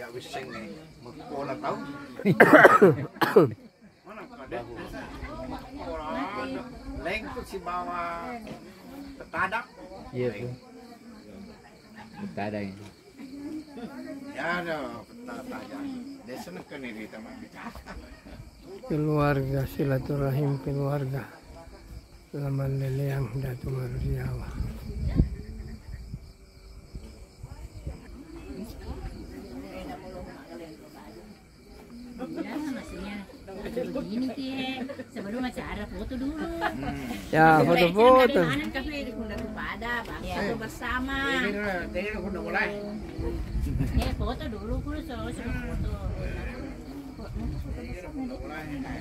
ya wiseng nih mengkola tahu mana kada leng tuh si bawa petadak iya tuh petadak ini ya ada petadak desa nak kene kita mah keluarga, silaturahim keluarga Laman Leleang Datu Marudiawa. Begini sih, sebelum acara foto dulu. Ya, foto-foto. Mana kafe di Kunda Pada, foto bersama. Foto dulu, kulo suruh foto.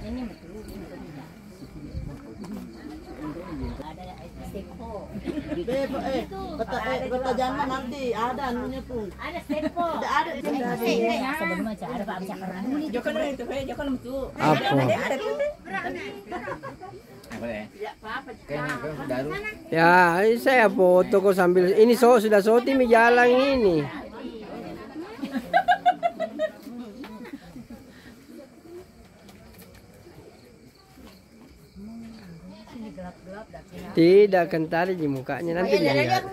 Ini ada stepo. Kata jangan nanti ada anunya tuh. Ada stepo. Ada. Sebelum acara Pak bisa keran dulu. Jokon itu, jokon itu. Apa? Ya, saya foto kok sambil ini sudah soti mi jalan ini. Tidak kentari di mukanya nanti lihat.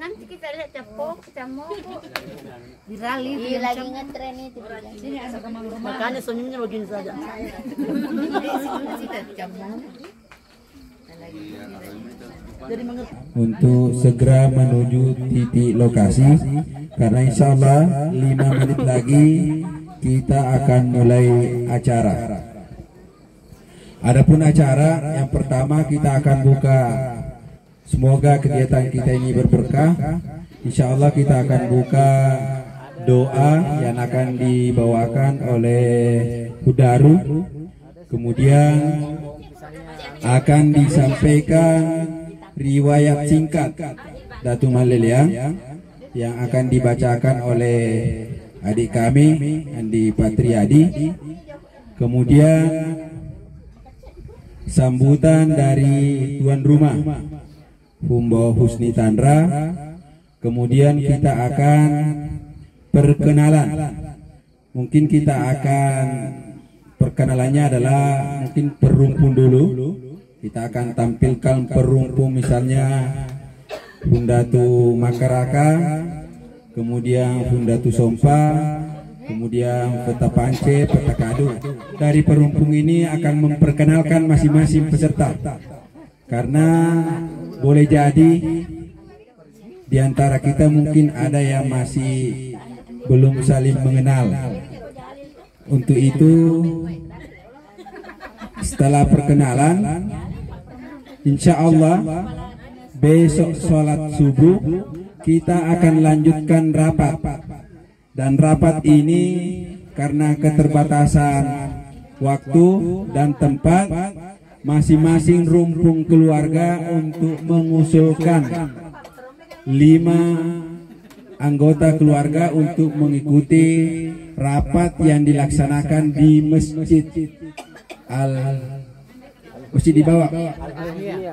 Nanti kita lihat capok. Virali lagi ngetren itu. Makanya senyumnya begini saja. Untuk segera menuju titik lokasi karena insya Allah 5 menit lagi kita akan mulai acara. Adapun acara yang pertama kita akan buka, semoga kegiatan kita ini berberkah. Insya Allah kita akan buka doa yang akan dibawakan oleh Hudaru. Kemudian akan disampaikan riwayat singkat Datu Maleleang yang akan dibacakan oleh adik kami Andi Patriadi. Kemudian sambutan dari tuan rumah Humbo Husni Tandra. Kemudian kita akan perkenalan. Mungkin kita akan perkenalannya adalah mungkin perumpun dulu. Kita akan tampilkan perumpun misalnya Hundatu Makaraka, kemudian Hundatu Sompa, kemudian Peta Pance, Peta Kadu. Dari perumpung ini akan memperkenalkan masing-masing peserta. Karena boleh jadi di antara kita mungkin ada yang masih belum saling mengenal. Untuk itu setelah perkenalan, insya Allah besok sholat subuh kita akan lanjutkan rapat. Dan rapat ini karena keterbatasan waktu dan tempat, masing-masing rumpun keluarga untuk mengusulkan 5 anggota keluarga untuk mengikuti rapat yang dilaksanakan di masjid di bawah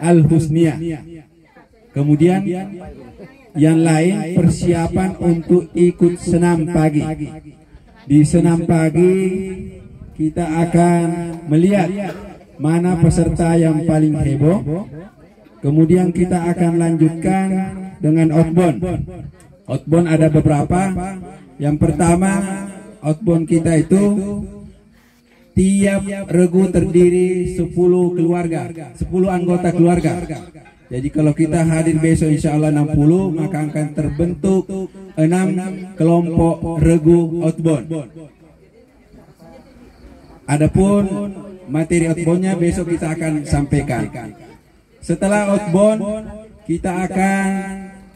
Al Husniyah. Kemudian yang lain persiapan untuk ikut senam pagi. Di senam pagi kita akan melihat mana peserta yang paling heboh. Kemudian kita akan lanjutkan dengan outbound. Outbound ada beberapa. Yang pertama, outbound kita itu tiap regu terdiri 10 keluarga, 10 anggota keluarga. Jadi kalau kita hadir besok insya Allah 60, maka akan terbentuk 6 kelompok regu outbound. Adapun materi outboundnya besok kita akan sampaikan. Setelah outbound kita akan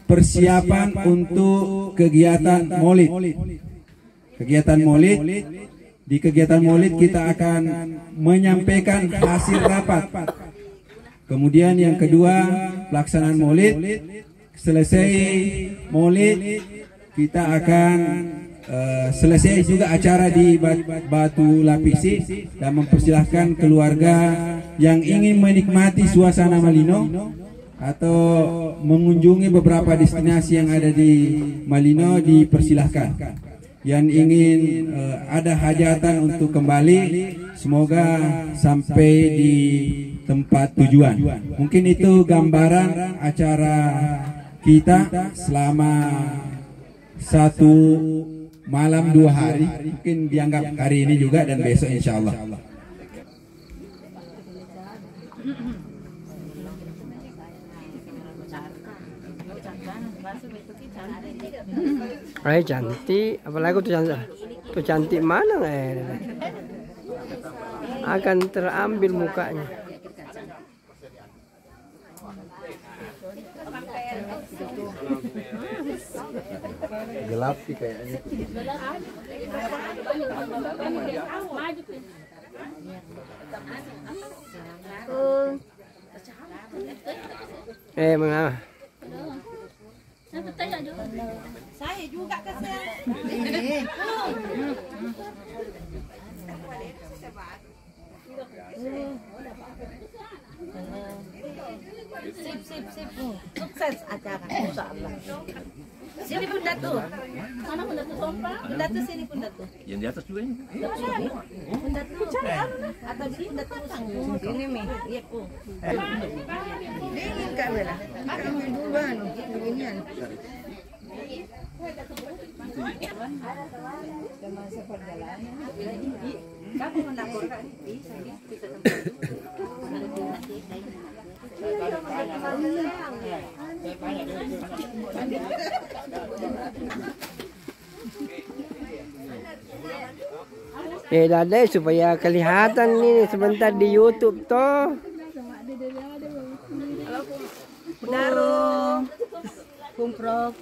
persiapan untuk kegiatan maulid. Kegiatan maulid. Di kegiatan maulid kita akan menyampaikan hasil rapat. Kemudian yang kedua, pelaksanaan maulid. Selesai maulid, kita akan selesai juga acara di Batu Lapisi dan mempersilahkan keluarga yang ingin menikmati suasana Malino atau mengunjungi beberapa destinasi yang ada di Malino dipersilahkan. yang ingin ada hajatan untuk kembali, semoga sampai di tempat tujuan. Mungkin itu gambaran acara kita selama 1 malam 2 hari. Mungkin dianggap hari ini juga dan besok insya Allah. Cantik, apalagi tuh cantik mana akan terambil mukanya. Gelap sih kayaknya. Mengapa? Saya juga kesel. Sip. Sukses acara insyaallah. Sini pun Datu. Mana pun Datu Sompa? Datu sini pun Datu. Yang di atas juga ini. Pun Datu. Atau di pun Datu tanggung. Ini Mi. Iya ku. Ini Kak Bella. Kamu duluan. Beginian. Masa perjalanan. Kamu menaburkan bisa Dadai supaya kelihatan nih sebentar di YouTube toh. Darung, kumprok.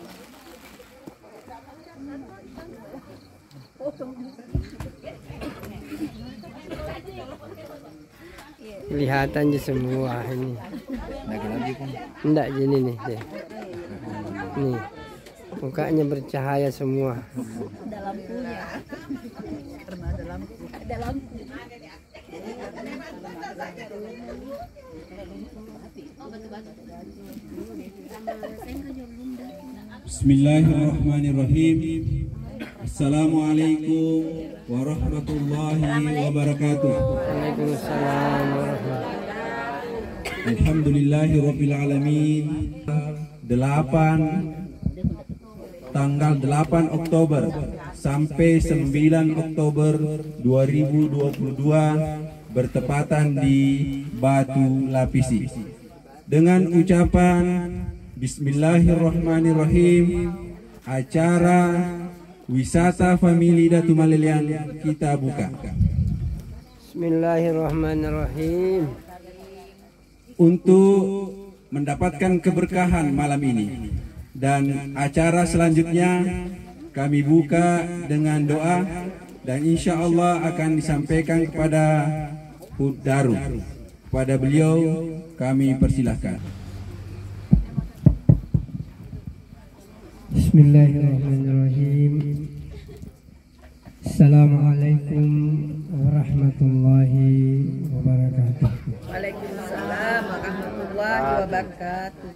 Kelihatan aja semua ini. Lagi kan. Enggak gini nih. Nih. Mukanya bercahaya semua. ada lampunya. Karena ada lampu. Ada lampu. Bismillahirrahmanirrahim. Assalamualaikum warahmatullahi wabarakatuh. Waalaikumsalam warahmatullahi. Alhamdulillahirabbil alamin. Tanggal 8 Oktober sampai 9 Oktober 2022 bertepatan di Batu Lapisi. Dengan ucapan Bismillahirrahmanirrahim, acara wisata famili Datu Maleliang kita buka. Bismillahirrahmanirrahim. Untuk mendapatkan keberkahan malam ini dan acara selanjutnya kami buka dengan doa dan insya Allah akan disampaikan kepada Hud Daru. Kepada beliau kami persilahkan. Bismillahirrahmanirrahim. Assalamualaikum warahmatullahi wabarakatuh. Waalaikumsalam warahmatullahi wabarakatuh.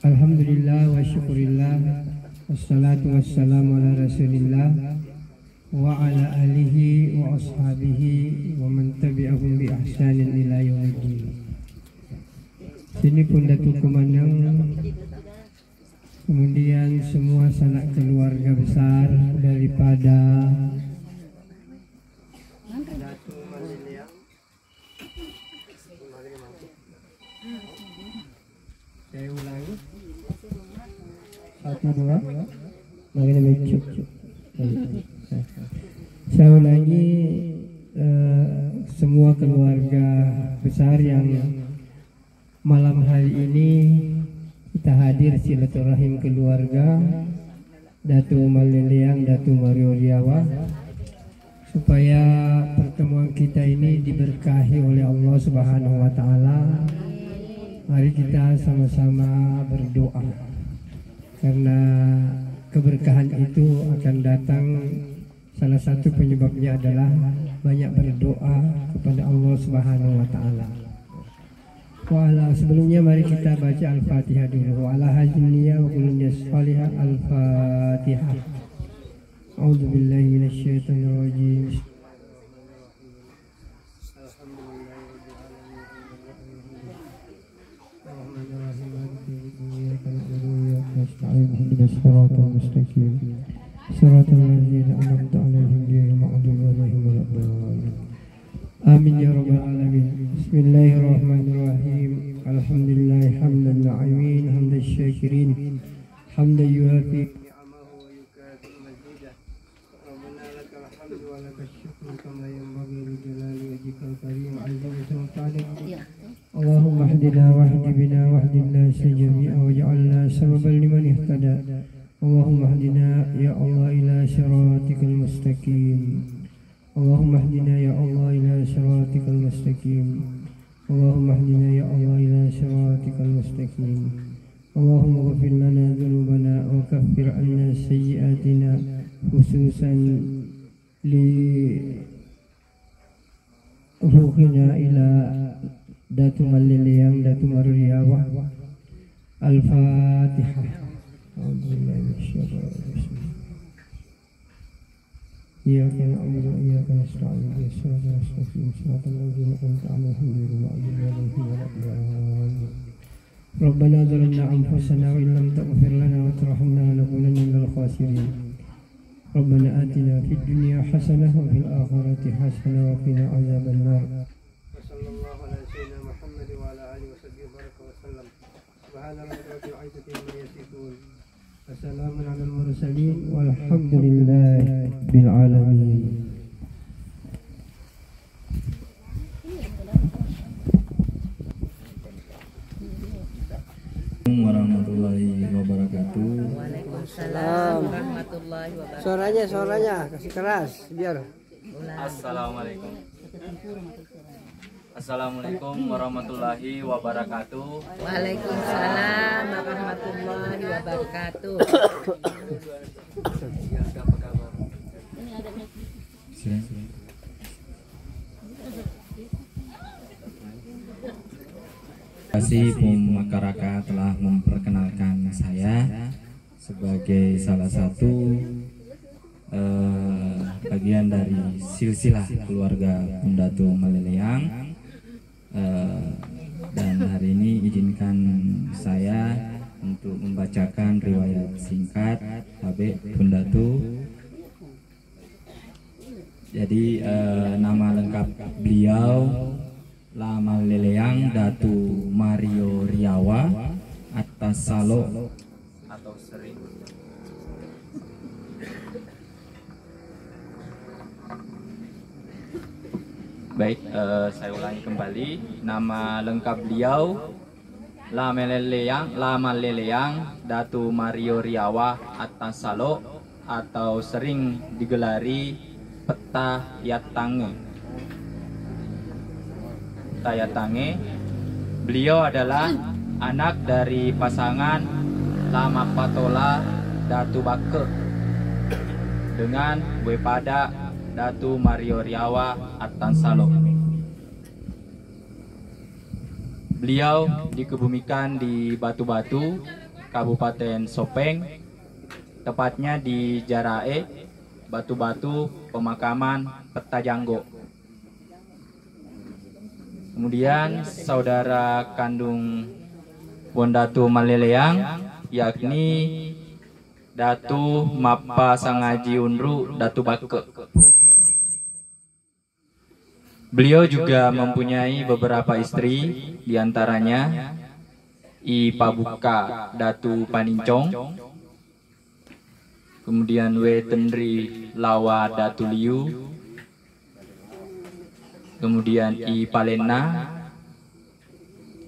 Alhamdulillah wa syukurillah. Wassalatu wassalamu ala rasulillah wa ala alihi wa ashabihi wa man tabi'ahum bi ihsanin ila yaumiddin. Sini pun Datuk Komandan, kemudian semua sanak keluarga besar daripada Datu Maleliang. Saya ulangi 1, 2 makanya lucu. Saya ulangi semua keluarga besar yang malam hari ini kita hadir silaturahim keluarga Datu Maleliang, Datu Mario Riawa, supaya pertemuan kita ini diberkahi oleh Allah Subhanahu wa taala. Mari kita sama-sama berdoa, karena keberkahan itu akan datang, salah satu penyebabnya adalah banyak berdoa kepada Allah Subhanahu wa taala. Sebelumnya mari kita baca Al-Fatihah dulu. Wa ala hajniya wa kulliya salihah Al-Fatihah. أعوذ بالله من الشيطان الرجيم. اهدنا الصراط المستقيم صراط الذين أنعمت عليهم غير المغضوب عليهم ولا الضالين. آمين يا رب العالمين. بسم الله الرحمن الرحيم. الحمد لله حمد الناعمين حمد الشاكرين حمدا يوافي نعمه ويكافئ مزيده. ربنا لك الحمد ولك الشكر كما ينبغي لجلال وجهك الكريم عزيز سلطانك. اللهم اهدنا واهد بنا واهد الناس جميعا واجعلنا سببا لمن اهتدى. اللهم اهدنا يا الله إلى صراطك المستقيم. اللهم اهدنا يا الله إلى صراطك المستقيم. اللهم اهدنا يا الله إلى صراطك المستقيم. اللهم اغفر لنا ذنوبنا وكفر عنا سيئاتنا خصوصا لروحنا إلى Datu Maliliyang, Datu Maruriyawa. Al-Fatihah. Iyyaka na'budu wa iyyaka nasta'in. Ihdinas siratal ladzina an'amta 'alaihim ghairil maghdubi 'alaihim waladdallin. Rabbana zalamna anfusana wa illam taghfir lana wa tarhamna lanakunanna minal khasirin. Rabbana atina fid dunya hasanah wa fil akhirati hasanah wa qina 'adzaban nar. Assalamu ala al-mursalin walhamdulillahi bil alamin. Warahmatullahi wabarakatuh. Waalaikumsalam warahmatullahi wabarakatuh. Suaranya kasih keras biar. Assalamualaikum. Assalamualaikum warahmatullahi wabarakatuh. Waalaikumsalam warahmatullahi wabarakatuh. Terima kasih Pum Makaraka telah memperkenalkan saya sebagai salah satu bagian dari silsilah keluarga Datu Maliliyang. Dan hari ini izinkan saya untuk membacakan riwayat singkat Habib Datu. Jadi nama lengkap beliau La Maliliyang Datu Mario Riawa Atas Salo Atau sering. Baik, saya ulangi kembali. Nama lengkap beliau La Maliliyang Datu Mario Riawa Atas Salo atau sering digelari Peta Yatange. Peta Yatange. Beliau adalah anak dari pasangan Lama Patola Datu Bake dengan Wepada Datu Mario Riawa Atansalo. Beliau dikebumikan di Batu-Batu, Kabupaten Sopeng, tepatnya di Jarae, Batu-Batu, pemakaman Petajanggo. Kemudian saudara kandung Datu Maliliyang yakni Datu Mappa Sangaji Unru Datu Bake. Beliau juga mempunyai beberapa istri, diantaranya I Pabuka Datu Panincong, kemudian W Tendri Lawa Datu Liu, kemudian I Palena,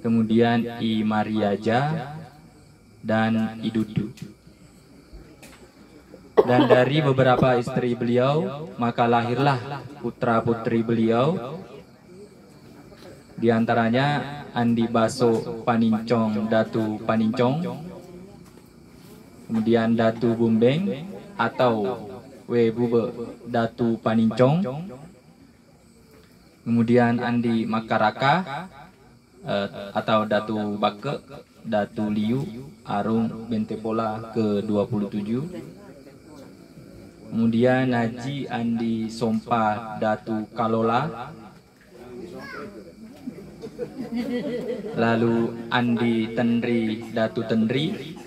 kemudian I Mariaja, dan I Dudu. Dan dari beberapa istri beliau, maka lahirlah putra-putri beliau. Di antaranya Andi Baso Panincong Datu Panincong, kemudian Datu Bumbeng atau W Bube Datu Panincong, kemudian Andi Makaraka atau Datu Bake, Datu Liu Arung Bentepola ke-27, Kemudian Haji Andi Sompa Datu Kalola. Lalu Andi Tenri Datu Tenri.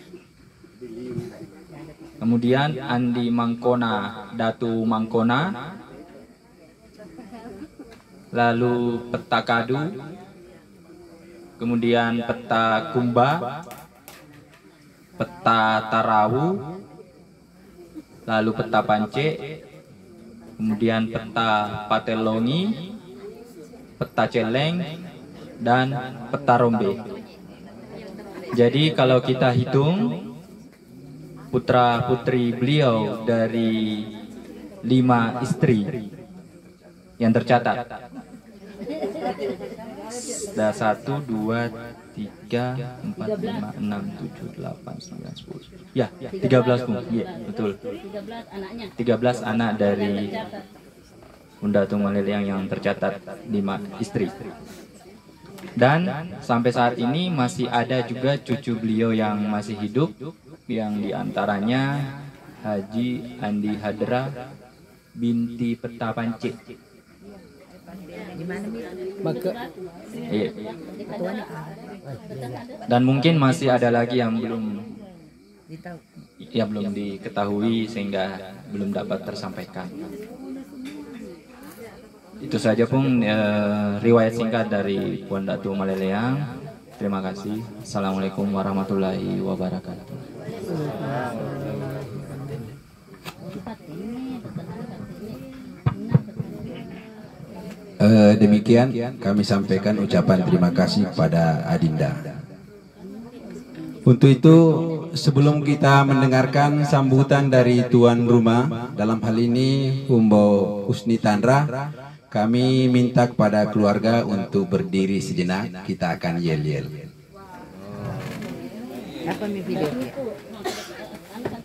Kemudian Andi Mangkona Datu Mangkona. Lalu Peta Kadu. Kemudian Peta Kumba, Peta Tarawu, lalu Peta Pance, kemudian Peta Patelongi, Peta Celeng, dan Peta Rombe. Jadi kalau kita hitung putra putri beliau dari 5 istri yang tercatat. Ada 1, 2, 3, 4, 5, 6, 7, 8, 9, 10. Ya, 13 pun. Iya, betul. 13 anak dari Bunda Datuk Maleleang yang tercatat 5 istri. Dan sampai saat ini masih ada juga cucu beliau yang masih hidup, yang diantaranya Haji Andi Hadra binti Peta Pance. Iya. Dan mungkin masih ada lagi yang belum diketahui sehingga belum dapat tersampaikan. Itu saja pun riwayat singkat dari Puan Datuk Maleleang. Terima kasih. Assalamualaikum warahmatullahi wabarakatuh. Demikian kami sampaikan ucapan terima kasih kepada Adinda. Untuk itu, sebelum kita mendengarkan sambutan dari tuan rumah, dalam hal ini Humbo Husni Tandra, kami minta kepada keluarga untuk berdiri sejenak. Kita akan yel-yel.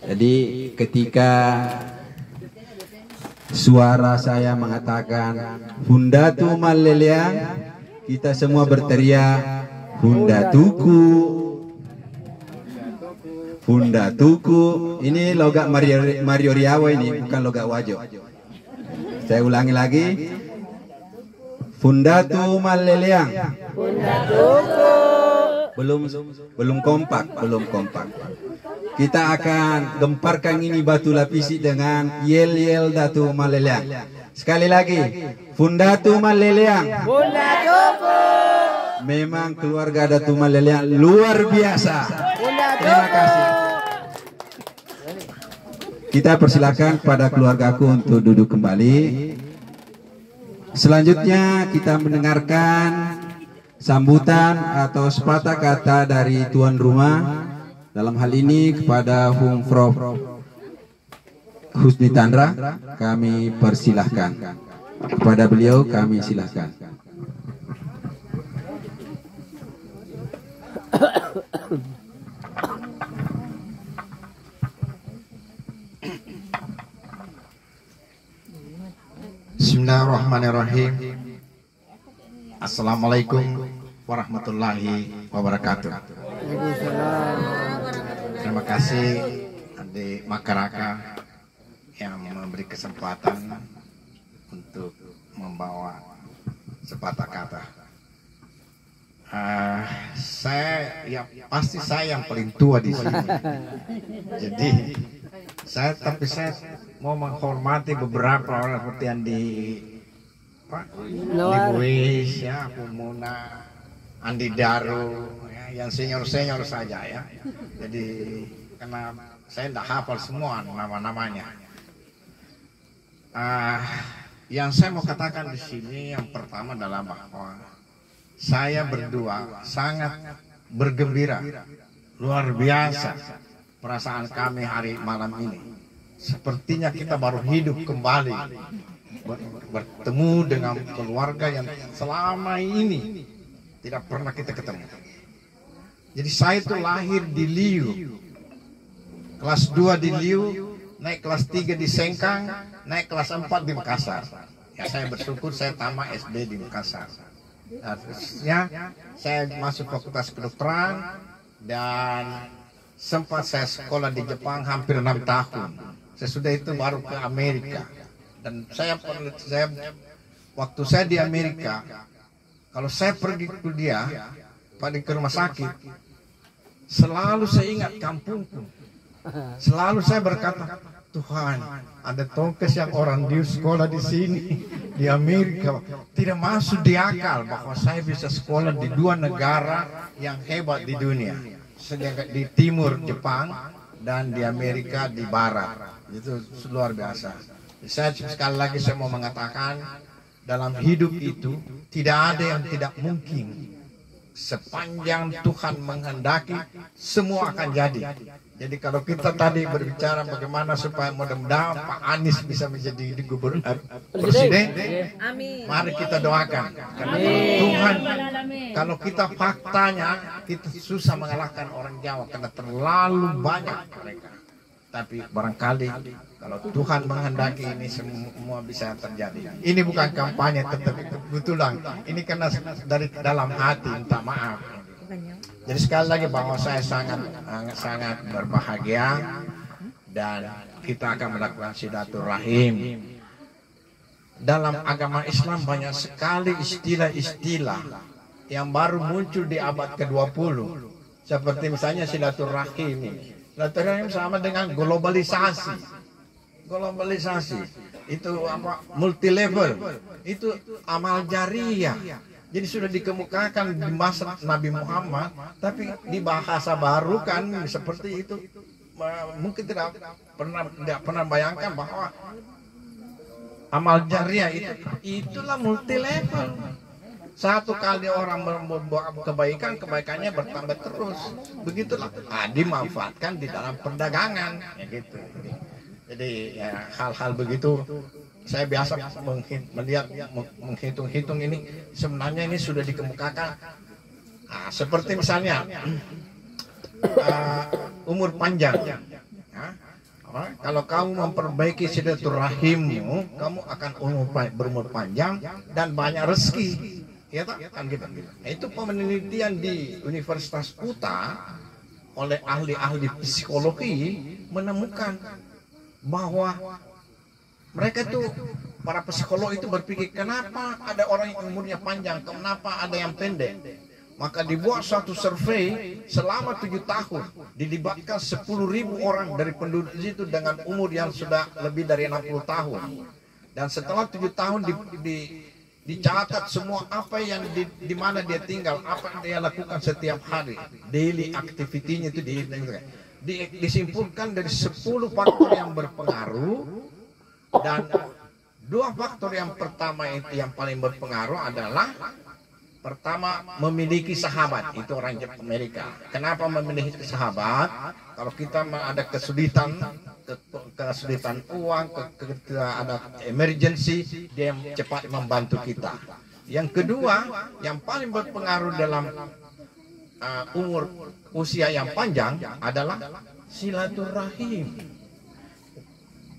Jadi ketika suara saya mengatakan Bunda Datuk Maleleang, kita semua berteriak Bunda Tuku, Bunda Tuku. Ini logat Mario Riawa, ini bukan logat Wajo. Saya ulangi lagi, Bunda Datuk Maleleang. Bunda Tuku. Belum kompak. Kita akan gemparkan ini batu lapisi dengan yel-yel Datuk Maleleang. Sekali lagi, Bunda Datuk Maleleang. Bunda Tuku. Memang keluarga Datuk Maleleang luar biasa. Terima kasih. Kita persilakan pada keluargaku untuk duduk kembali. Selanjutnya kita mendengarkan sambutan atau sepatah kata dari tuan rumah. Dalam hal ini kepada Prof. Husni Tandra, kami persilahkan. Kepada beliau kami silahkan. Bismillahirrahmanirrahim. Assalamualaikum warahmatullahi wabarakatuh. Terima kasih adik Makaraka yang memberi kesempatan untuk membawa sepatah kata. Pasti saya yang paling tua di sini. Jadi tapi saya mau menghormati beberapa orang seperti yang di Libuis, ya, Pumuna, Andi Daru, ya, yang senior saja ya. Jadi karena saya tidak hafal semua nama-namanya. Yang saya mau katakan di sini yang pertama adalah bahwa saya berdua sangat bergembira, luar biasa perasaan kami hari malam ini. Sepertinya kita baru hidup kembali, bertemu dengan keluarga yang selama ini tidak pernah kita ketemu. Jadi saya itu lahir di Liu, kelas 2 di Liu, naik kelas 3 di Sengkang, naik kelas 4 di Makassar. Ya, saya bersyukur saya tamat SD di Makassar. Terusnya saya masuk fakultas kedokteran dan sempat saya sekolah di Jepang hampir 6 tahun. Sesudah itu baru ke Amerika. Dan waktu saya di Amerika, kalau saya pergi kuliah, ke rumah sakit, selalu saya ingat kampungku. Selalu saya berkata, Tuhan, ada Tongkes yang orang di sekolah di sini, di Amerika. Tidak masuk di akal bahwa saya bisa sekolah di dua negara yang hebat di dunia. Di timur Jepang dan di Amerika di barat. Itu luar biasa. Saya sekali lagi saya mau mengatakan, dalam hidup itu tidak ada yang tidak mungkin. Sepanjang Tuhan menghendaki, semua akan jadi. Jadi kalau kita tadi berbicara bagaimana supaya mudah-mudahan Pak Anies bisa menjadi gubernur presiden, Amin. mari kita doakan. Karena Tuhan, kalau kita faktanya, kita susah mengalahkan orang Jawa karena terlalu banyak mereka. Tapi barangkali kalau Tuhan menghendaki ini semua bisa terjadi. Ini bukan kampanye, tetapi kebetulan. Ini karena dari dalam hati, minta maaf. Jadi sekali lagi bahwa saya sangat berbahagia dan kita akan melakukan silaturahim. Dalam agama Islam banyak sekali istilah-istilah yang baru muncul di abad ke-20. Seperti misalnya silaturahim. Silaturahim sama dengan globalisasi. Globalisasi itu apa? Multi level. Itu amal jariah. Jadi sudah dikemukakan di masa Nabi Muhammad, tapi di bahasa baru kan seperti itu. Mungkin tidak pernah bayangkan bahwa amal jariah itulah multi level. Satu kali orang membuat kebaikan, kebaikannya bertambah terus. Begitulah. Dimanfaatkan di dalam perdagangan, ya gitu. Jadi ya, hal-hal begitu saya biasa melihat, menghitung-hitung ini sebenarnya ini sudah dikemukakan. Seperti misalnya umur panjang. Kalau kamu memperbaiki silaturahimmu, kamu akan berumur panjang dan banyak rezeki. Ya kan gitu. Itu penelitian di Universitas UTA oleh ahli-ahli psikologi menemukan bahwa mereka itu, para psikolog itu berpikir, kenapa ada orang yang umurnya panjang, kenapa ada yang pendek? Maka dibuat suatu survei selama 7 tahun, dilibatkan 10.000 orang dari penduduk itu dengan umur yang sudah lebih dari 60 tahun. Dan setelah 7 tahun dicatat semua apa yang di mana dia tinggal, apa yang dia lakukan setiap hari, daily activity-nya itu disimpulkan dari 10 faktor yang berpengaruh. Dan 2 faktor yang pertama itu yang paling berpengaruh adalah pertama memiliki sahabat. Itu orang Amerika. Kenapa memiliki sahabat? Kalau kita ada kesulitan uang, ada emergency, dia cepat membantu kita. Yang kedua, yang paling berpengaruh dalam usia yang panjang adalah silaturahim.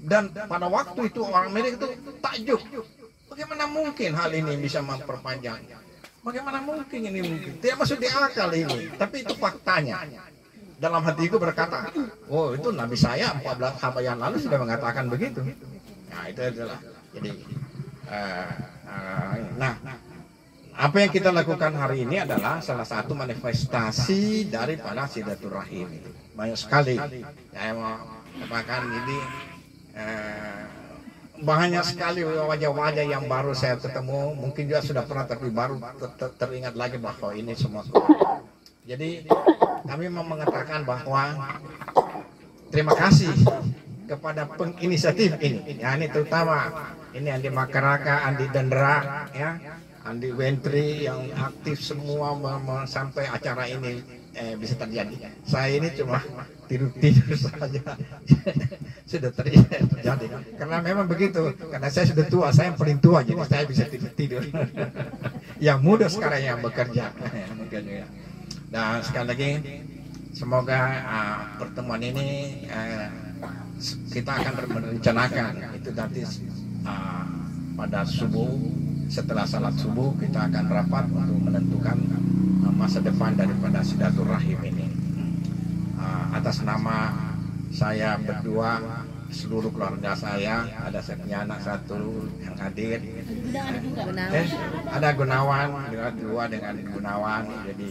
Dan pada waktu itu orang Amerika itu takjub, bagaimana mungkin hal ini bisa memperpanjang? Bagaimana mungkin ini mungkin? Tidak masuk di akal ini. Tapi itu faktanya. Dalam hatiku berkata, oh itu Nabi saya 14 abad yang lalu sudah mengatakan begitu. Nah itu adalah. Jadi, apa yang kita lakukan hari ini adalah salah satu manifestasi daripada silaturahim itu. Banyak sekali. Saya mau katakan ini. Banyak sekali wajah-wajah yang baru saya ketemu, mungkin juga sudah pernah tapi baru teringat lagi bahwa ini semua. Jadi kami mau mengatakan bahwa terima kasih kepada penginisiatif ini. Ya, ini terutama ini Andi Makaraka, Andi Dendra, ya, Andi Wentri yang aktif semua sampai acara ini bisa terjadi. Saya ini cuma tidur saja. Sudah terjadi. Karena memang begitu. Karena saya sudah tua, saya yang paling tua, jadi saya bisa tidur. Yang muda sekarang yang bekerja. Dan sekali lagi, semoga pertemuan ini kita akan merencanakan itu nanti pada subuh, setelah salat subuh kita akan rapat untuk menentukan masa depan daripada silaturahim ini. Atas nama saya berdua seluruh keluarga saya, ada saya punya anak satu yang hadir. Ada Gunawan, dua dengan Gunawan. Jadi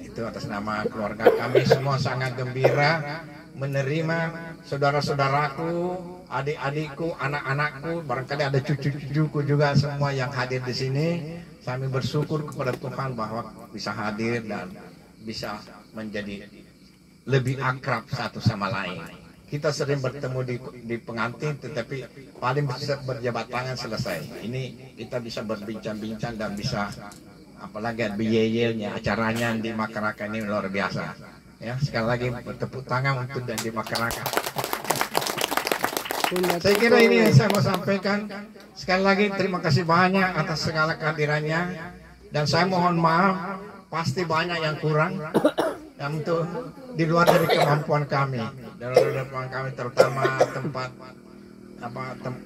itu atas nama keluarga kami semua sangat gembira menerima saudara-saudaraku, adik-adikku, anak-anakku, barangkali ada cucu-cucuku juga semua yang hadir di sini. Kami bersyukur kepada Tuhan bahwa bisa hadir dan bisa menjadi lebih akrab satu sama lain. Kita sering bertemu di pengantin, tetapi paling bisa berjabat tangan selesai. Ini kita bisa berbincang-bincang dan bisa, apalagi biyeyelnya, acaranya di Makaraka ini luar biasa. Ya, sekali lagi bertepuk tangan untuk dan di Makaraka. Saya kira ini yang saya mau sampaikan. Sekali lagi terima kasih banyak atas segala kehadirannya, dan saya mohon maaf pasti banyak yang kurang. Yang untuk di luar dari kemampuan kami, terutama tempat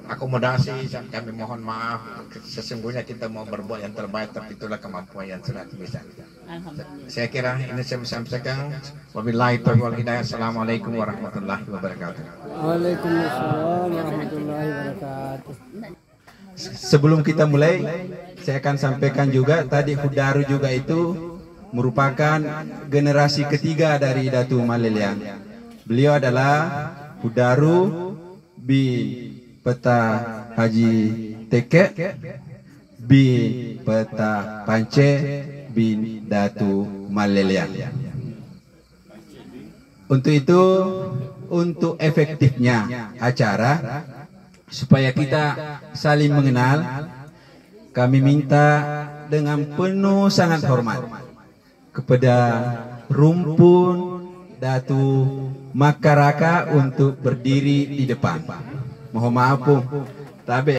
akomodasi, kami mohon maaf. Sesungguhnya kita mau berbuat yang terbaik, tapi itulah kemampuan yang sudah bisa. Saya kira ini saya sampaikan. Wabillahi taufiq wal hidayah. Assalamualaikum warahmatullahi wabarakatuh. Waalaikumsalam warahmatullahi wabarakatuh. Sebelum kita mulai, saya akan sampaikan juga tadi Hudaru juga itu merupakan generasi ketiga dari Datu Maleliang. Beliau adalah Hudaru bin Peta Haji Teke bin Peta Pance bin Datu Maleliang. Untuk itu, untuk efektifnya acara, supaya kita saling mengenal, kami minta dengan penuh sangat hormat kepada rumpun Datu Makaraka untuk berdiri di depan. Mohon maaf, tapi